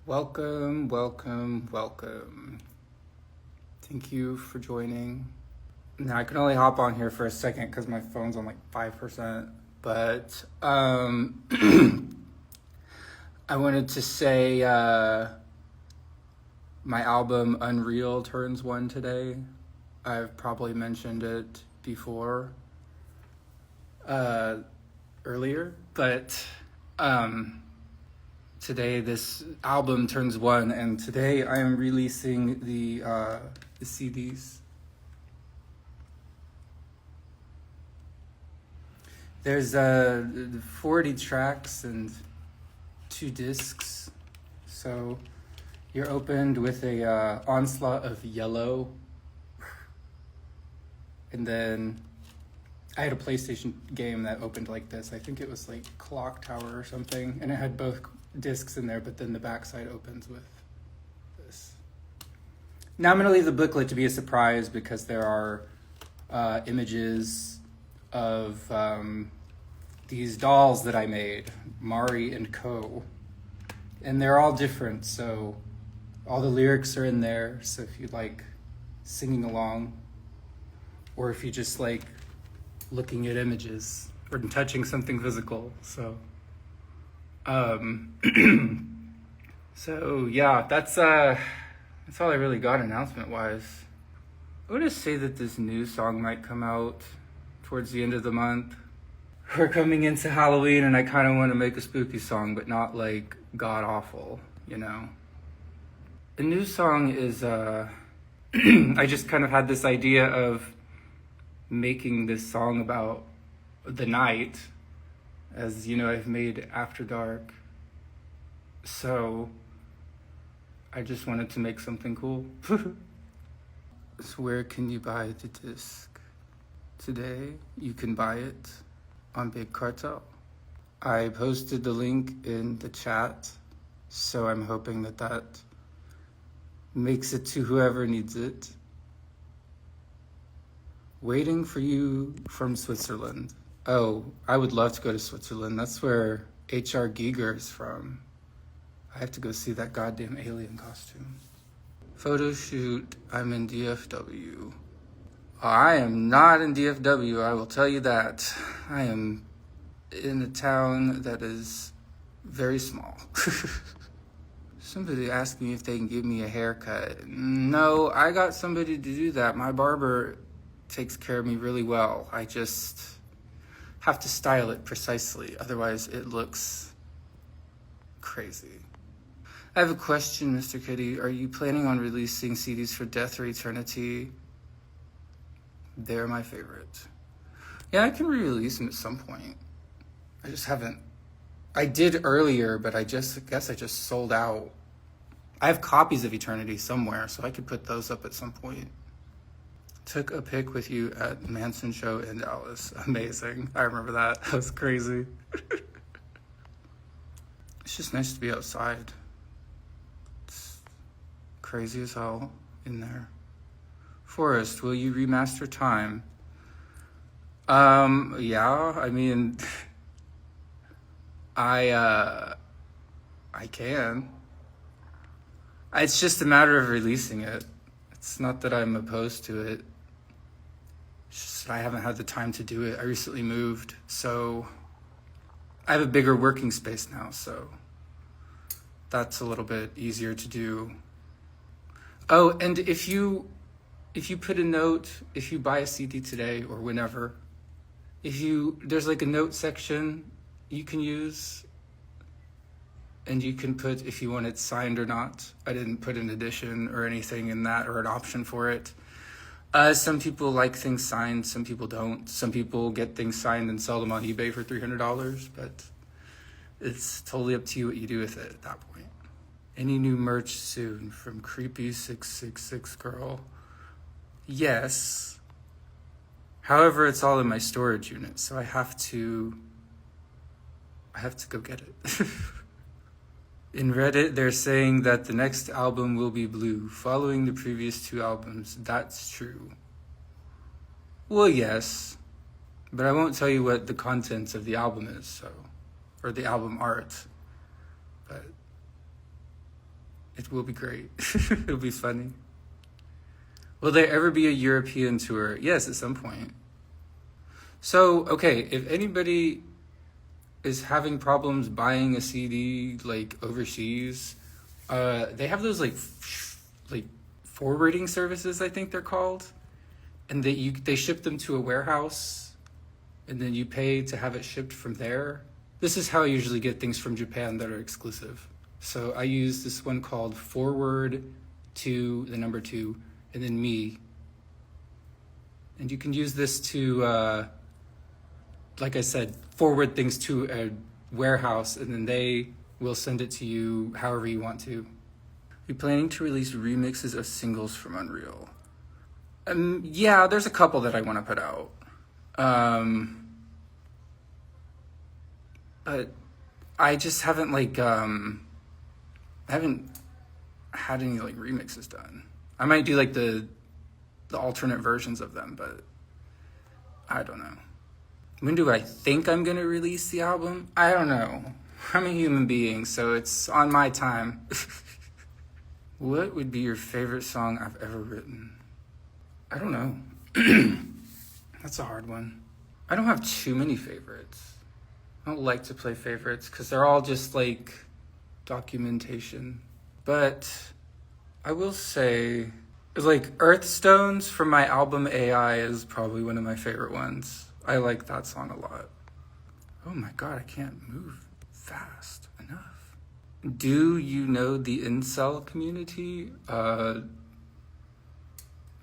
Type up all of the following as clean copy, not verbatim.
Welcome, welcome, welcome. Thank you for joining. Now, I can only hop on here for a second because my phone's on like 5%. But I wanted to say my album Unreal turns 1 today. I've probably mentioned it before earlier, but today this album turns 1, and today I am releasing the CDs. There's 40 tracks and 2 discs, so you're opened with a onslaught of yellow, and then I had a PlayStation game that opened like this. I think it was like Clock Tower or something, and it had both discs in there, but then the backside opens with this. Now I'm going to leave the booklet to be a surprise because there are images of these dolls that I made, Mari and Co. And they're all different, so all the lyrics are in there. So if you like singing along, or if you just like looking at images or touching something physical. So so yeah, that's all I really got announcement wise. I want to say that this new song might come out towards the end of the month. We're coming into Halloween and I kind of want to make a spooky song, but not like god awful, you know. The new song is I just kind of had this idea of making this song about the night. As you know, I've made After Dark, so I just wanted to make something cool. So where can you buy the disc? Today you can buy it on Big Cartel. I posted the link in the chat, so I'm hoping that that makes it to whoever needs it. Waiting for you from Switzerland. Oh, I would love to go to Switzerland. That's where H.R. Giger is from. I have to go see that goddamn alien costume. Photo shoot, I'm in DFW. I am not in DFW, I will tell you that. I am in a town that is very small. Somebody asked me if they can give me a haircut. No, I got somebody to do that. My barber takes care of me really well. I just have to style it precisely, otherwise it looks crazy. I have a question, Mr. Kitty. Are you planning on releasing CDs for Death or Eternity? They're my favorite. Yeah, I can re-release them at some point. I just haven't. I did earlier, but I guess I just sold out. I have copies of Eternity somewhere, so I could put those up at some point. Took a pic with you at Manson show in Dallas. Amazing. I remember that. That was crazy. It's just nice to be outside. It's crazy as hell in there. Forrest, will you remaster Time? Yeah, I mean, I can. It's just a matter of releasing it. It's not that I'm opposed to it. It's just that I haven't had the time to do it. I recently moved, so I have a bigger working space now, so that's a little bit easier to do. Oh, and if you put a note, if you buy a CD today or whenever, there's like a note section you can use, and you can put if you want it signed or not. I didn't put an edition or anything in that or an option for it. Some people like things signed, some people don't. Some people get things signed and sell them on eBay for $300, but it's totally up to you what you do with it at that point. Any new merch soon from Creepy666 Girl? Yes. However, it's all in my storage unit, so I have to go get it. In Reddit, they're saying that the next album will be blue, following the previous 2 albums. That's true. Well, yes, but I won't tell you what the contents of the album is, or the album art. But It will be great. It'll be funny. Will there ever be a European tour? Yes, at some point. So, okay, if anybody is having problems buying a CD like overseas, they have those like forwarding services, I think they're called, and they ship them to a warehouse, and then you pay to have it shipped from there. This is how I usually get things from Japan that are exclusive. So I use this one called Forward to the number two, and then me. And you can use this to, like I said, forward things to a warehouse, and then they will send it to you however you want to. Are you planning to release remixes of singles from Unreal? Yeah, there's a couple that I want to put out. But I just haven't I haven't had any like remixes done. I might do like the alternate versions of them, but I don't know. When do I think I'm gonna release the album? I don't know. I'm a human being, so it's on my time. What would be your favorite song I've ever written? I don't know. That's a hard one. I don't have too many favorites. I don't like to play favorites because they're all just like documentation. But I will say, like Earthstones from my album AI is probably one of my favorite ones. I like that song a lot. Oh my god, I can't move fast enough. Do you know the incel community?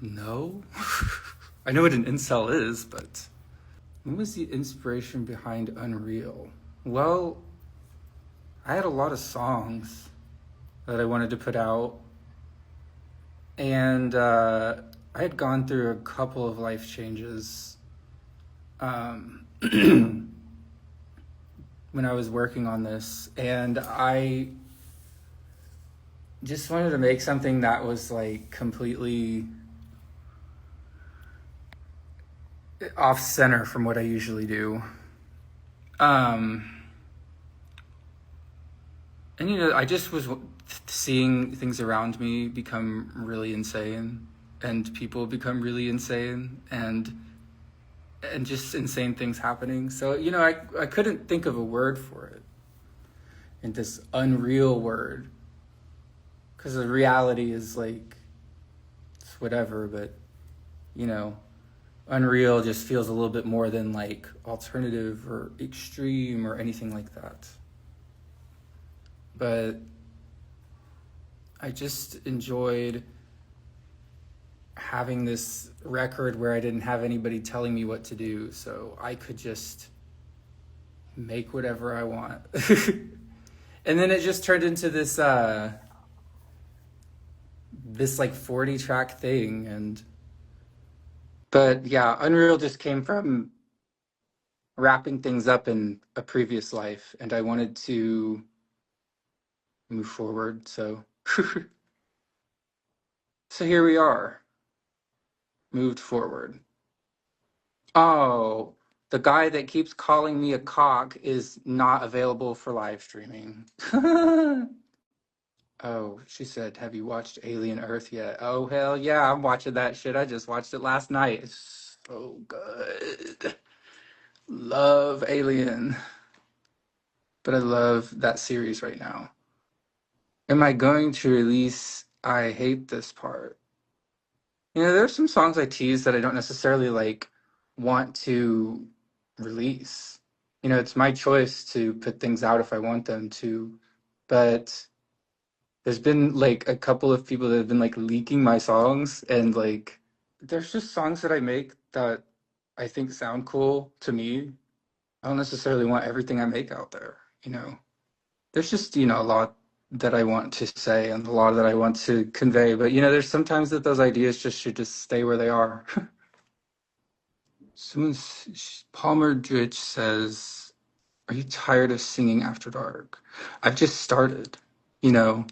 No. I know what an incel is, but what was the inspiration behind Unreal? Well, I had a lot of songs that I wanted to put out, and I had gone through a couple of life changes when I was working on this, and I just wanted to make something that was like completely off center from what I usually do. And I just was seeing things around me become really insane, and people become really insane, and just insane things happening. So I couldn't think of a word for it, and this unreal word, because the reality is like it's whatever, but unreal just feels a little bit more than like alternative or extreme or anything like that. But I just enjoyed having this record where I didn't have anybody telling me what to do, so I could just make whatever I want. And then it just turned into this like 40 track thing. But yeah, Unreal just came from wrapping things up in a previous life, and I wanted to move forward, so so here we are, moved forward. Oh, the guy that keeps calling me a cock is not available for live streaming. Oh, she said, have you watched Alien Earth yet? Oh, hell yeah, I'm watching that shit. I just watched it last night. It's so good. Love Alien. But I love that series right now. Am I going to release I Hate This Part? There's some songs I tease that I don't necessarily like want to release. It's my choice to put things out if I want them to, but there's been like a couple of people that have been like leaking my songs, and like there's just songs that I make that I think sound cool to me. I don't necessarily want everything I make out there. There's just, a lot that I want to say and a lot that I want to convey, but there's sometimes that those ideas just should just stay where they are. Palmer Dritch says, are you tired of singing after dark? I've just started, you know.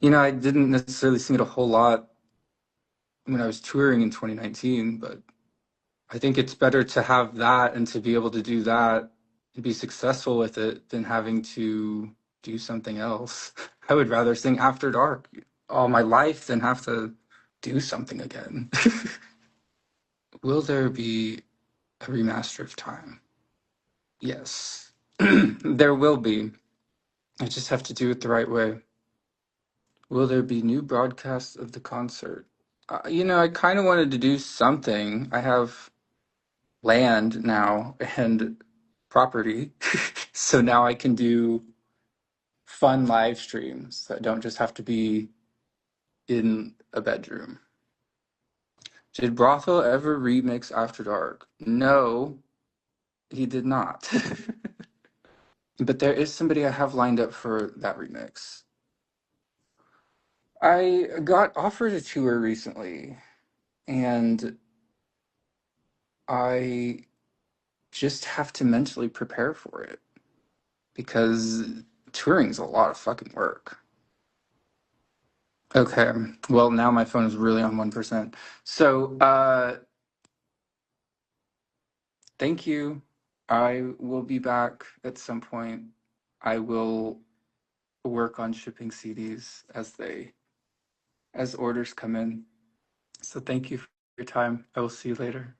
I didn't necessarily sing it a whole lot when I was touring in 2019, but I think it's better to have that and to be able to do that and be successful with it than having to do something else. I would rather sing After Dark all my life than have to do something again. Will there be a remaster of Time? Yes. There will be. I just have to do it the right way. Will there be new broadcasts of the concert? I kind of wanted to do something. I have land now and property. So now I can do fun live streams that don't just have to be in a bedroom. Did Brothel ever remix After Dark? No, he did not. But there is somebody I have lined up for that remix. I got offered a tour recently, and I just have to mentally prepare for it because touring's a lot of fucking work. Okay, well, now my phone is really on 1%. So, thank you. I will be back at some point. I will work on shipping CDs as orders come in. So thank you for your time. I will see you later.